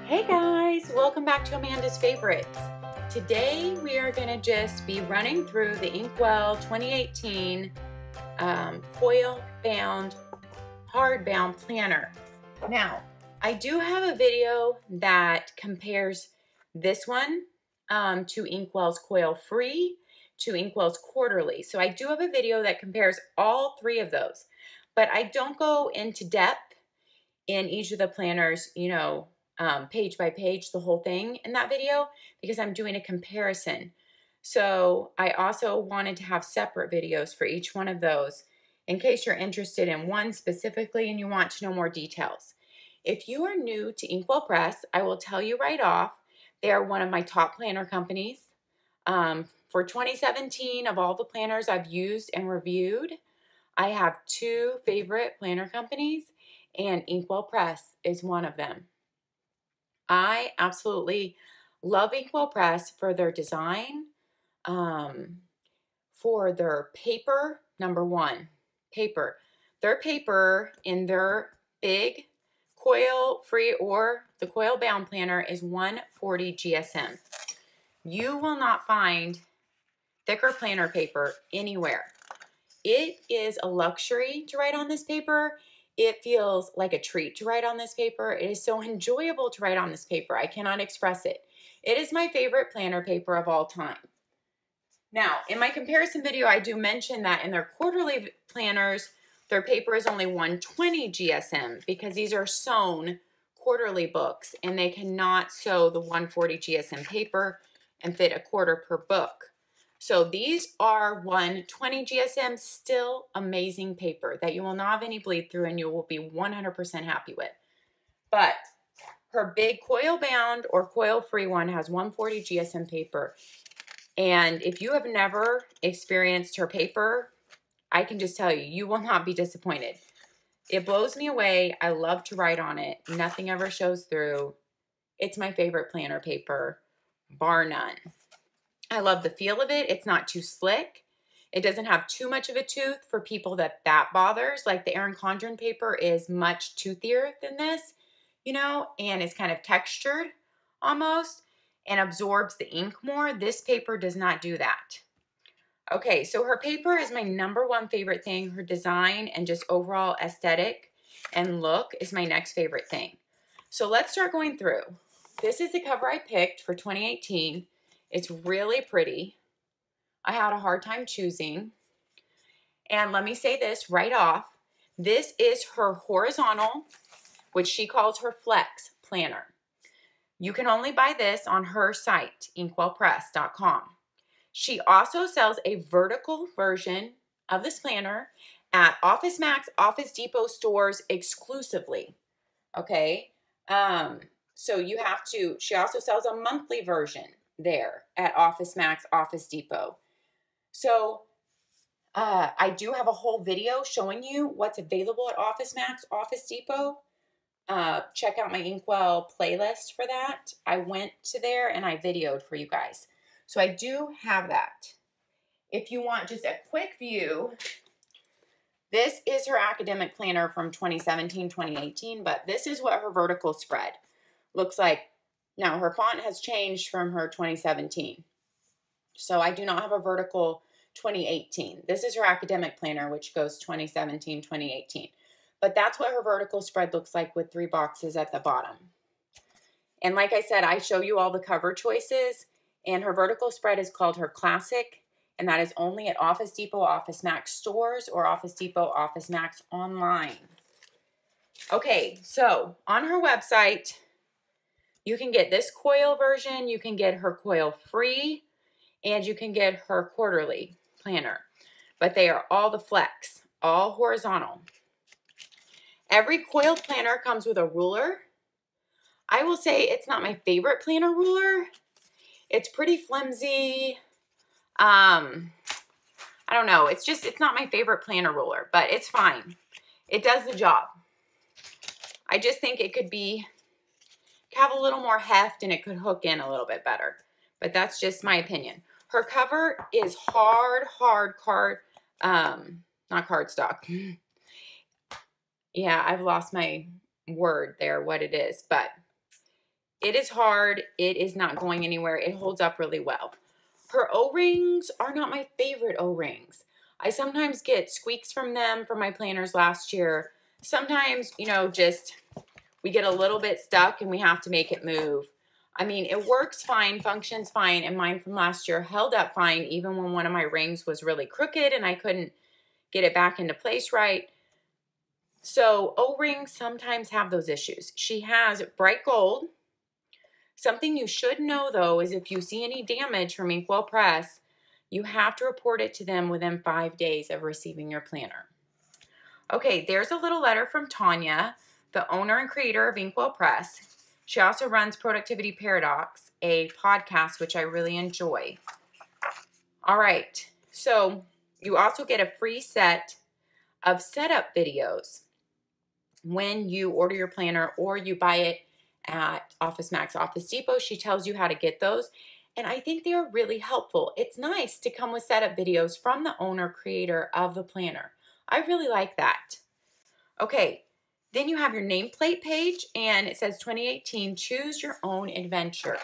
Hey guys, welcome back to Amanda's Favorites. Today we are going to just be running through the InkWELL 2018 foil bound, hardbound planner. Now, I do have a video that compares this one to InkWELL's Coil Free to InkWELL's Quarterly. So I do have a video that compares all three of those, but I don't go into depth in each of the planners, page by page, the whole thing in that video, because I'm doing a comparison. So I also wanted to have separate videos for each one of those in case you're interested in one specifically and you want to know more details. If you are new to InkWELL Press, I will tell you right off, they are one of my top planner companies. For 2017, of all the planners I've used and reviewed, I have two favorite planner companies, and InkWELL Press is one of them. I absolutely love InkWELL Press for their design, for their paper. Number one, paper. Their paper in their big coil free or the coil bound planner is 140 GSM. You will not find thicker planner paper anywhere. It is a luxury to write on this paper. It feels like a treat to write on this paper. It is so enjoyable to write on this paper. I cannot express it. It is my favorite planner paper of all time. Now, in my comparison video, I do mention that in their quarterly planners, their paper is only 120 GSM because these are sewn quarterly books and they cannot sew the 140 GSM paper and fit a quarter per book. So these are 120 GSM, still amazing paper that you will not have any bleed through and you will be 100% happy with. But her big coil bound or coil free one has 140 GSM paper. And if you have never experienced her paper, I can just tell you, you will not be disappointed. It blows me away. I love to write on it. Nothing ever shows through. It's my favorite planner paper, bar none. I love the feel of it. It's not too slick. It doesn't have too much of a tooth for people that bothers. Like the ERIN CONDREN paper is much toothier than this, and it's kind of textured almost and absorbs the ink more. This paper does not do that. Okay, so her paper is my number one favorite thing. Her design and just overall aesthetic and look is my next favorite thing. So let's start going through. This is the cover I picked for 2018. It's really pretty. I had a hard time choosing. And let me say this right off. This is her horizontal, which she calls her flex planner. You can only buy this on her site, inkwellpress.com. She also sells a vertical version of this planner at Office Max, Office Depot stores exclusively. Okay. So you have to, she also sells a monthly version there at Office Max, Office Depot. So I do have a whole video showing you what's available at Office Max, Office Depot. Check out my InkWELL playlist for that. I went to there and I videoed for you guys. So I do have that. If you want just a quick view, this is her academic planner from 2017, 2018, but this is what her vertical spread looks like. Now, her font has changed from her 2017. So I do not have a vertical 2018. This is her academic planner, which goes 2017, 2018. But that's what her vertical spread looks like with 3 boxes at the bottom. And like I said, I show you all the cover choices. And her vertical spread is called her Classic. And that is only at Office Depot, Office Max stores, or Office Depot, Office Max online. Okay, so on her website, you can get this coil version, you can get her coil free, and you can get her quarterly planner. But they are all the flex, all horizontal. Every coil planner comes with a ruler. I will say it's not my favorite planner ruler. It's pretty flimsy. I don't know. It's not my favorite planner ruler, but it's fine. It does the job. I just think it could have a little more heft and it could hook in a little bit better. But that's just my opinion. Her cover is hard not cardstock. Yeah, I've lost my word there, what it is. But It is hard. It is not going anywhere. It holds up really well. Her O-rings are not my favorite O-rings. I sometimes get squeaks from them from my planners last year. Sometimes, you know, just we get a little bit stuck and we have to make it move. I mean, it works fine, functions fine, and mine from last year held up fine even when one of my rings was really crooked and I couldn't get it back into place right. So O-rings sometimes have those issues. She has bright gold. Something you should know, though, is if you see any damage from InkWELL Press, you have to report it to them within 5 days of receiving your planner. Okay, there's a little letter from Tanya, the owner and creator of InkWELL Press. She also runs Productivity Paradox, a podcast which I really enjoy. All right, so you also get a free set of setup videos when you order your planner or you buy it at Office Max, Office Depot. She tells you how to get those, and I think they are really helpful. It's nice to come with setup videos from the owner creator of the planner. I really like that. Okay, then you have your nameplate page, and it says 2018, choose your own adventure.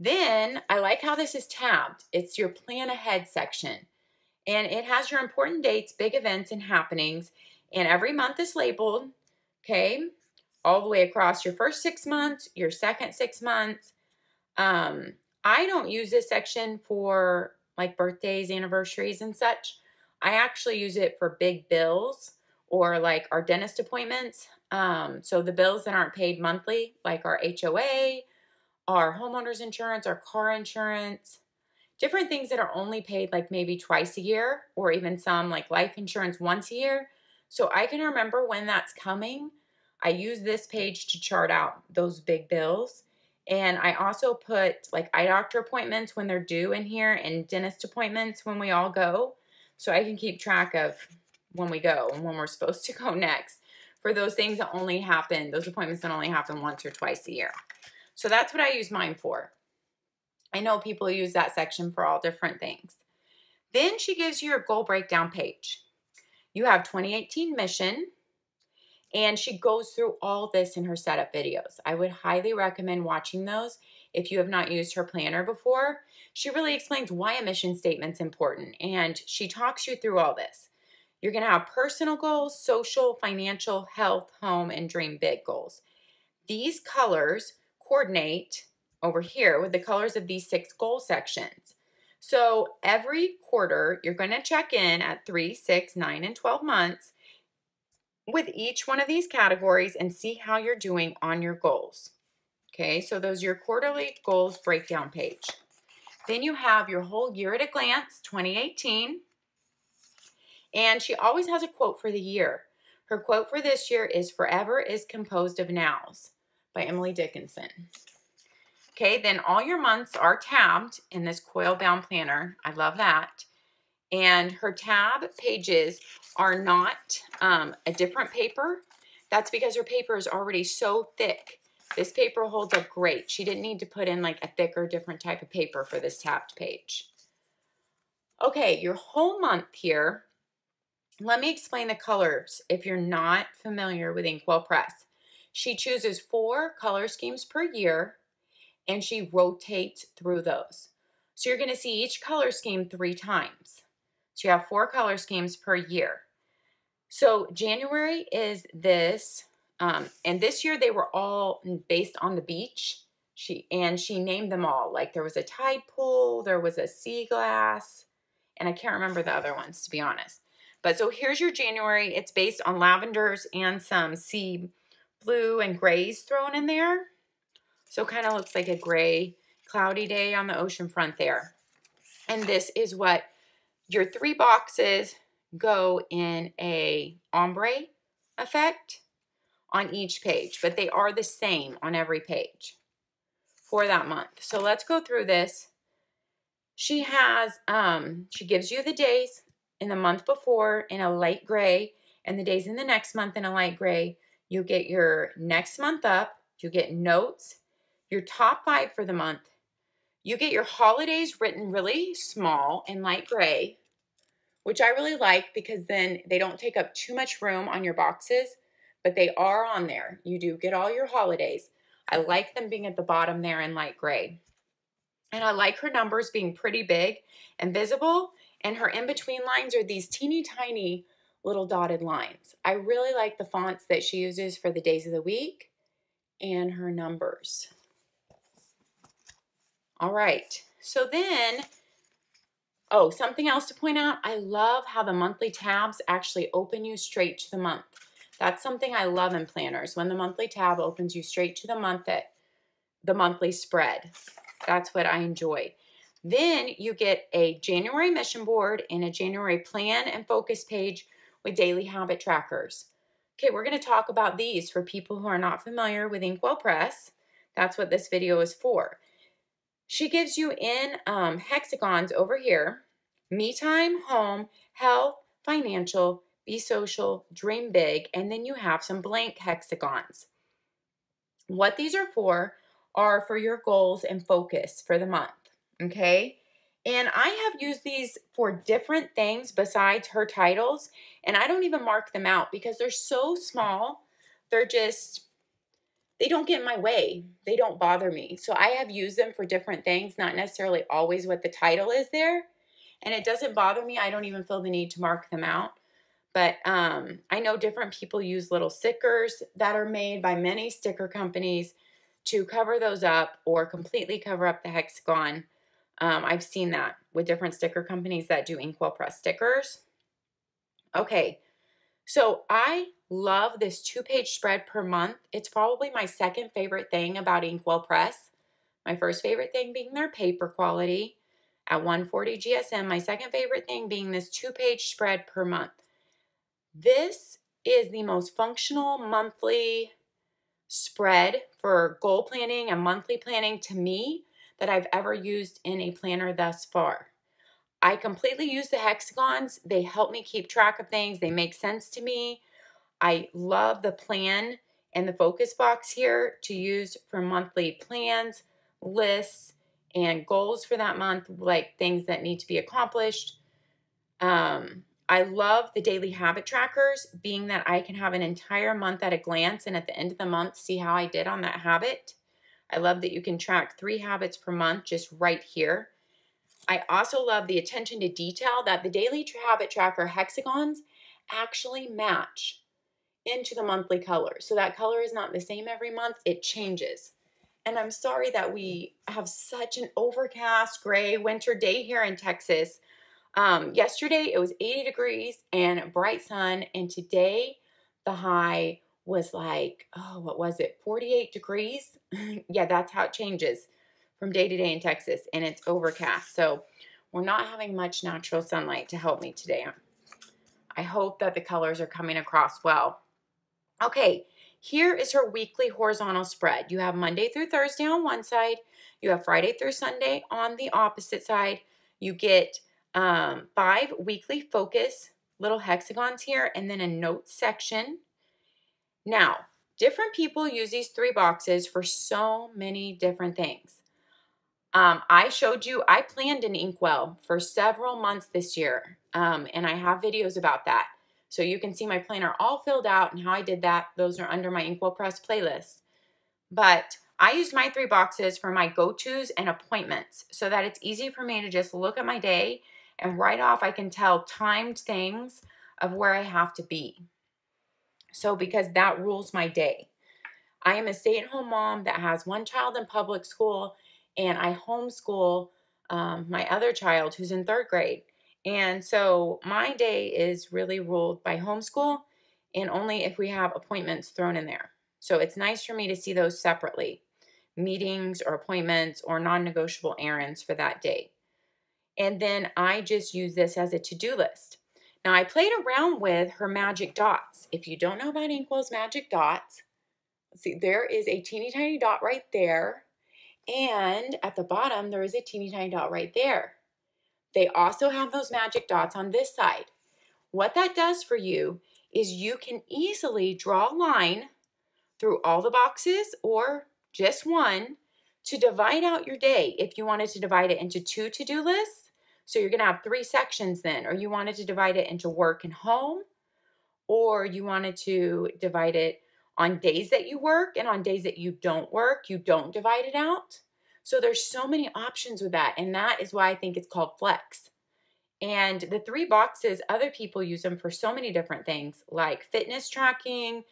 Then I like how this is tabbed. It's your plan ahead section, and it has your important dates, big events, and happenings, and every month is labeled, okay, all the way across your first 6 months, your second 6 months. I don't use this section for like birthdays, anniversaries, and such. I actually use it for big bills or like our dentist appointments. So the bills that aren't paid monthly, like our HOA, our homeowner's insurance, our car insurance, different things that are only paid like maybe twice a year, or even some like life insurance once a year. So I can remember when that's coming. I use this page to chart out those big bills. And I also put like eye doctor appointments when they're due in here, and dentist appointments when we all go. So I can keep track of when we go and when we're supposed to go next for those things that only happen, those appointments that only happen once or twice a year. So that's what I use mine for. I know people use that section for all different things. Then she gives you your goal breakdown page. You have 2018 mission, and she goes through all this in her setup videos. I would highly recommend watching those if you have not used her planner before. She really explains why a mission statement's important, and she talks you through all this. You're going to have personal goals, social, financial, health, home, and dream big goals. These colors coordinate over here with the colors of these 6 goal sections. So every quarter, you're going to check in at 3, 6, 9, and 12 months with each one of these categories and see how you're doing on your goals. Okay, so those are your quarterly goals breakdown page. Then you have your whole year at a glance, 2018. And she always has a quote for the year. Her quote for this year is "Forever is composed of nows" by Emily Dickinson. Okay, then all your months are tabbed in this coil bound planner. I love that. And her tab pages are not a different paper. That's because her paper is already so thick. This paper holds up great. She didn't need to put in like a thicker, different type of paper for this tabbed page. Okay, your whole month here. Let me explain the colors if you're not familiar with InkWELL Press. She chooses 4 color schemes per year, and she rotates through those. So you're going to see each color scheme 3 times. So you have 4 color schemes per year. So January is this, and this year they were all based on the beach. She named them all. Like there was a tide pool, there was a sea glass, and I can't remember the other ones, to be honest. But so here's your January. It's based on lavenders and some sea blue and grays thrown in there. So it kind of looks like a gray, cloudy day on the ocean front there. And this is what your 3 boxes go in a ombre effect on each page, but they are the same on every page for that month. So let's go through this. She has, she gives you the days in the month before in a light gray and the days in the next month in a light gray. You get your next month up, you get notes, your top 5 for the month. You get your holidays written really small in light gray, which I really like because then they don't take up too much room on your boxes, but they are on there. You do get all your holidays. I like them being at the bottom there in light gray. And I like her numbers being pretty big and visible, and her in-between lines are these teeny tiny little dotted lines. I really like the fonts that she uses for the days of the week and her numbers. All right, so then, oh, something else to point out, I love how the monthly tabs actually open you straight to the month. That's something I love in planners, when the monthly tab opens you straight to the month, the monthly spread. That's what I enjoy. Then you get a January mission board and a January plan and focus page with daily habit trackers. Okay, we're going to talk about these for people who are not familiar with InkWELL Press. That's what this video is for. She gives you in hexagons over here: me time, home, health, financial, be social, dream big, and then you have some blank hexagons. What these are for your goals and focus for the month, okay? And I have used these for different things besides her titles, and I don't even mark them out because they're so small. They don't get in my way. They don't bother me. So I have used them for different things, not necessarily always what the title is there, and it doesn't bother me. I don't even feel the need to mark them out. But I know different people use little stickers that are made by many sticker companies to cover those up or completely cover up the hexagon. I've seen that with different sticker companies that do InkWELL Press stickers. Okay, so I love this 2-page spread per month. It's probably my second favorite thing about InkWELL Press. My first favorite thing being their paper quality at 140 GSM. My second favorite thing being this 2-page spread per month. This is the most functional monthly spread for goal planning and monthly planning to me that I've ever used in a planner thus far. I completely use the hexagons. They help me keep track of things. They make sense to me. I love the plan and the focus box here to use for monthly plans, lists, and goals for that month, like things that need to be accomplished. I love the daily habit trackers, being that I can have an entire month at a glance and at the end of the month see how I did on that habit. I love that you can track 3 habits per month just right here. I also love the attention to detail that the daily habit tracker hexagons actually match into the monthly color. So that color is not the same every month, it changes. And I'm sorry that we have such an overcast, gray winter day here in Texas. Yesterday it was 80 degrees and bright sun, and today the high was like, oh, what was it, 48 degrees? Yeah, that's how it changes from day to day in Texas, and it's overcast. So we're not having much natural sunlight to help me today. I hope that the colors are coming across well. Okay, here is her weekly horizontal spread. You have Monday through Thursday on one side. You have Friday through Sunday on the opposite side. You get 5 weekly focus little hexagons here, and then a notes section. Now, different people use these 3 boxes for so many different things. I showed you, I planned an InkWELL for several months this year, and I have videos about that. So you can see my planner all filled out and how I did that. Those are under my InkWELL Press playlist. But I used my 3 boxes for my go-tos and appointments so that it's easy for me to just look at my day and right off I can tell timed things of where I have to be. So because that rules my day. I am a stay-at-home mom that has 1 child in public school, and I homeschool my other child who's in 3rd grade. And so my day is really ruled by homeschool and only if we have appointments thrown in there. So it's nice for me to see those separately, meetings or appointments or non-negotiable errands for that day. And then I just use this as a to-do list. Now I played around with her magic dots. If you don't know about InkWELL's magic dots, see, there is a teeny tiny dot right there. And at the bottom, there is a teeny tiny dot right there. They also have those magic dots on this side. What that does for you is you can easily draw a line through all the boxes or just one to divide out your day. If you wanted to divide it into 2 to-do lists, so you're going to have 3 sections then, or you wanted to divide it into work and home, or you wanted to divide it on days that you work and on days that you don't work, you don't divide it out. So there's so many options with that, and that is why I think it's called flex. And the 3 boxes, other people use them for so many different things, like fitness tracking,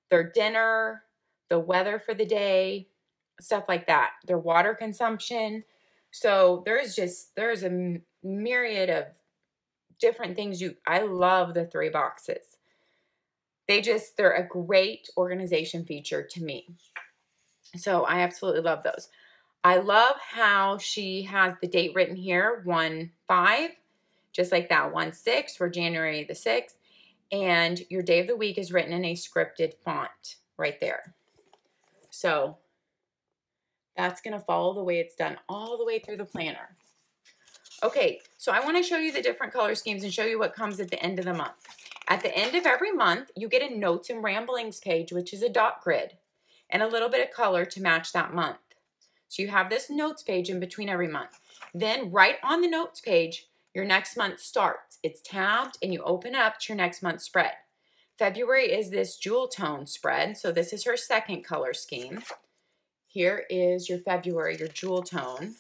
their dinner, the weather for the day, stuff like that, their water consumption. So there's a myriad of different things. I love the 3 boxes. They're a great organization feature to me. So I absolutely love those. I love how she has the date written here, 1/5, just like that, 1/6 for January the 6th. And your day of the week is written in a scripted font right there. So that's going to follow the way it's done all the way through the planner. Okay, so I want to show you the different color schemes and show you what comes at the end of the month. At the end of every month, you get a notes and ramblings page, which is a dot grid, and a little bit of color to match that month. So you have this notes page in between every month. Then right on the notes page, your next month starts. It's tabbed, and you open up to your next month's spread. February is this jewel tone spread, so this is her second color scheme. Here is your February, your jewel tone.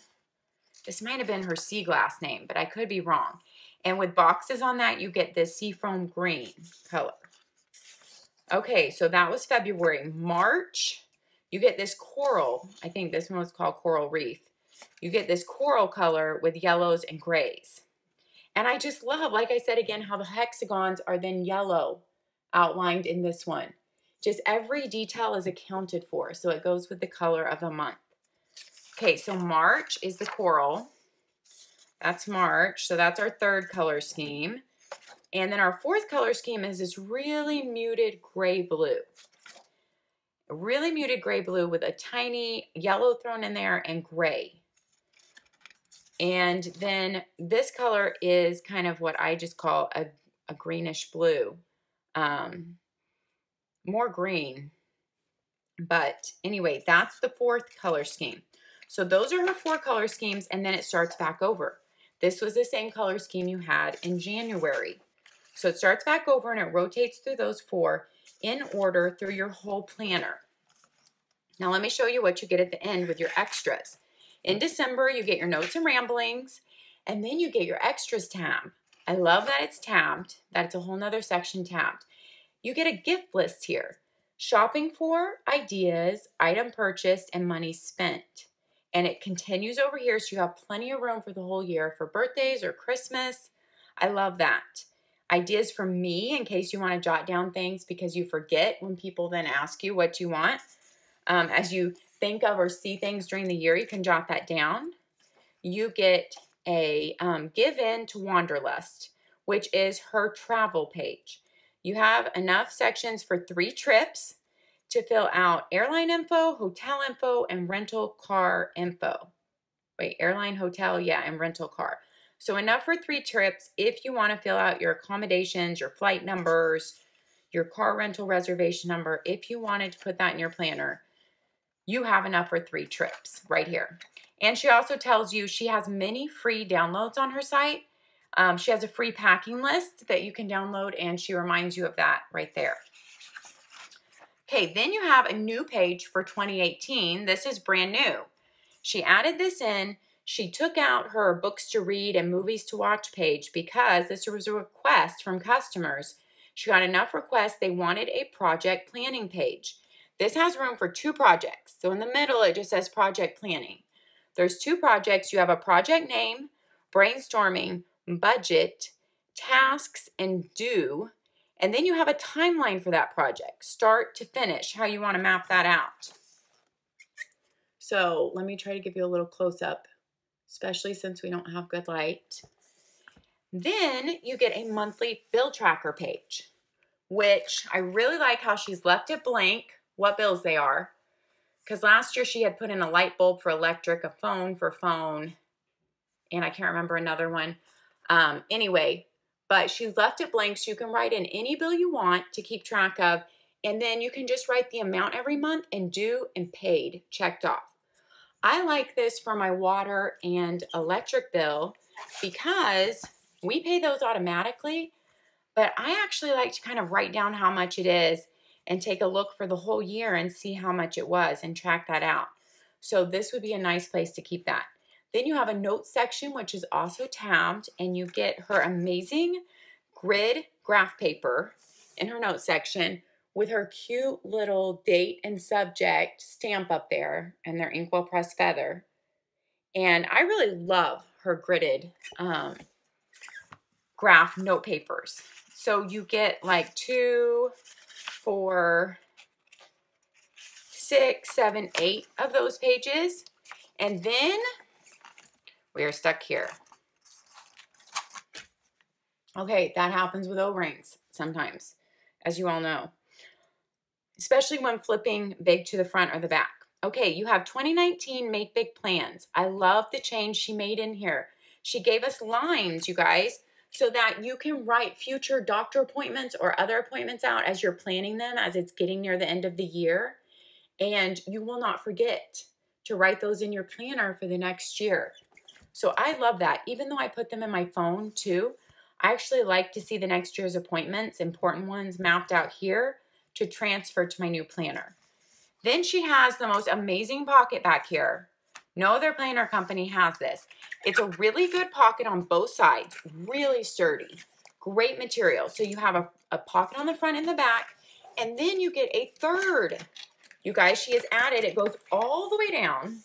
This might have been her sea glass name, but I could be wrong. And with boxes on that, you get this seafoam green color. Okay, so that was February. March, you get this coral. I think this one was called Coral Reef. You get this coral color with yellows and grays. And I just love, like I said again, how the hexagons are then yellow outlined in this one. Just every detail is accounted for, so it goes with the color of the month. Okay, so March is the coral. That's March, so that's our third color scheme. And then our fourth color scheme is this really muted gray blue. A really muted gray blue with a tiny yellow thrown in there and gray. And then this color is kind of what I just call a greenish blue. More green. But anyway, that's the fourth color scheme. So those are her 4 color schemes, and then it starts back over. This was the same color scheme you had in January. So it starts back over and it rotates through those 4 in order through your whole planner. Now let me show you what you get at the end with your extras. In December, you get your notes and ramblings, and then you get your extras tab. I love that it's tabbed, that it's a whole nother section tabbed. You get a gift list here. Shopping for, ideas, item purchased, and money spent. And it continues over here, so you have plenty of room for the whole year for birthdays or Christmas. I love that. Ideas from me in case you want to jot down things because you forget when people then ask you what you want. As you think of or see things during the year, you can jot that down. You get a give in to Wanderlust, which is her travel page. You have enough sections for 3 trips to fill out airline info, hotel info, and rental car info. Wait, airline, hotel, yeah, and rental car. So enough for 3 trips if you want to fill out your accommodations, your flight numbers, your car rental reservation number. If you wanted to put that in your planner, you have enough for 3 trips right here. And she also tells you she has many free downloads on her site. She has a free packing list that you can download, and she reminds you of that right there. Okay, then you have a new page for 2018. This is brand new. She added this in. She took out her books to read and movies to watch page because this was a request from customers. She got enough requests. They wanted a project planning page. This has room for 2 projects. So in the middle, it just says project planning. There's 2 projects. You have a project name, brainstorming, budget, tasks, and due. And then you have a timeline for that project, start to finish, how you want to map that out. So let me try to give you a little close-up, especially since we don't have good light. Then you get a monthly bill tracker page, which I really like how she's left it blank, what bills they are. Because last year she had put in a light bulb for electric, a phone for phone, and I can't remember another one. Anyway, but she's left it blank so you can write in any bill you want to keep track of, and then you can just write the amount every month and due and paid checked off. I like this for my water and electric bill because we pay those automatically, but I actually like to kind of write down how much it is and take a look for the whole year and see how much it was and track that out. So this would be a nice place to keep that. Then you have a notes section, which is also tabbed, and you get her amazing grid graph paper in her notes section with her cute little date and subject stamp up there and their InkWELL pressed feather. And I really love her gridded graph note papers. So you get like 2, 4, 6, 7, 8 of those pages. And then we are stuck here. Okay, that happens with O-rings sometimes, as you all know, especially when flipping big to the front or the back. Okay, you have 2019 Make Big Plans. I love the change she made in here. She gave us lines, you guys, so that you can write future doctor appointments or other appointments out as you're planning them, as it's getting near the end of the year. And you will not forget to write those in your planner for the next year. So I love that. Even though I put them in my phone too, I actually like to see the next year's appointments, important ones, mapped out here to transfer to my new planner. Then she has the most amazing pocket back here. No other planner company has this. It's a really good pocket on both sides, really sturdy, great material. So you have a pocket on the front and the back, and then you get a third. You guys, she has added, it goes all the way down,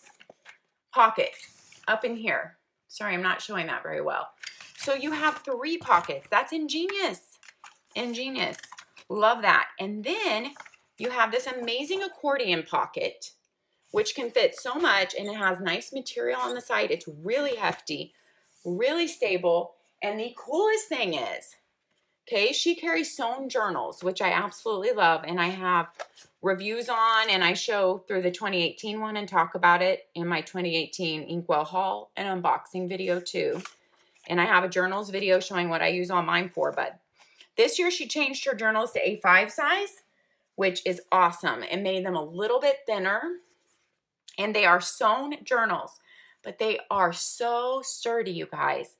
pocket up in here. Sorry, I'm not showing that very well. So you have 3 pockets. That's ingenious. Ingenious. Love that. And then you have this amazing accordion pocket, which can fit so much, and it has nice material on the side. It's really hefty, really stable. And the coolest thing is, okay, she carries sewn journals, which I absolutely love. And I have reviews on, and I show through the 2018 one and talk about it in my 2018 InkWELL haul and unboxing video too. And I have a journals video showing what I use all mine for. But this year she changed her journals to A5 size, which is awesome. It made them a little bit thinner. And they are sewn journals, but they are so sturdy, you guys.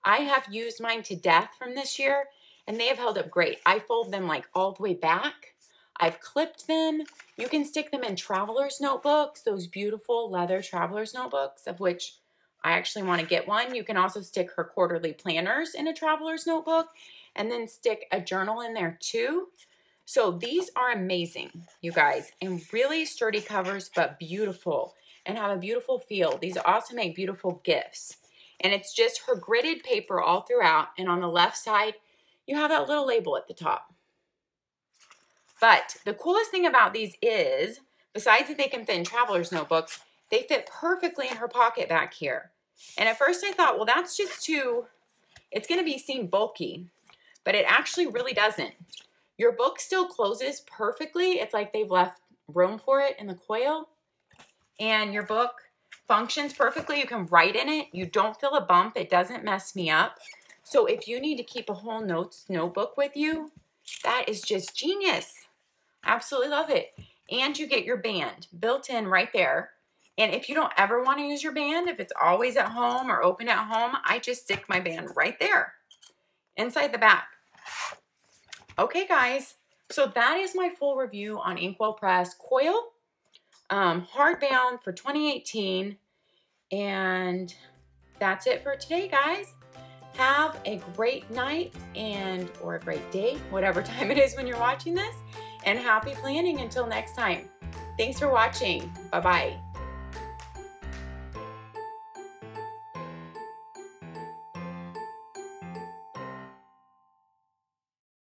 I have used mine to death from this year, and they have held up great. I fold them like all the way back. I've clipped them. You can stick them in traveler's notebooks, those beautiful leather traveler's notebooks, of which I actually want to get one. You can also stick her quarterly planners in a traveler's notebook and then stick a journal in there too. So these are amazing, you guys, and really sturdy covers, but beautiful and have a beautiful feel. These also make beautiful gifts. And it's just her gridded paper all throughout. And on the left side, you have that little label at the top. But the coolest thing about these is, besides that they can fit in traveler's notebooks, they fit perfectly in her pocket back here. And at first I thought, well, that's just too, it's going to be seem bulky, but it actually really doesn't. Your book still closes perfectly. It's like they've left room for it in the coil. And your book functions perfectly. You can write in it. You don't feel a bump. It doesn't mess me up. So if you need to keep a whole notebook with you, that is just genius. Absolutely love it. And you get your band built in right there. And if you don't ever want to use your band, if it's always at home or open at home, I just stick my band right there inside the back. Okay, guys, so that is my full review on InkWELL Press Coil, hardbound for 2018, and that's it for today, guys. Have a great night or a great day, whatever time it is when you're watching this, and happy planning until next time. Thanks for watching. Bye-bye.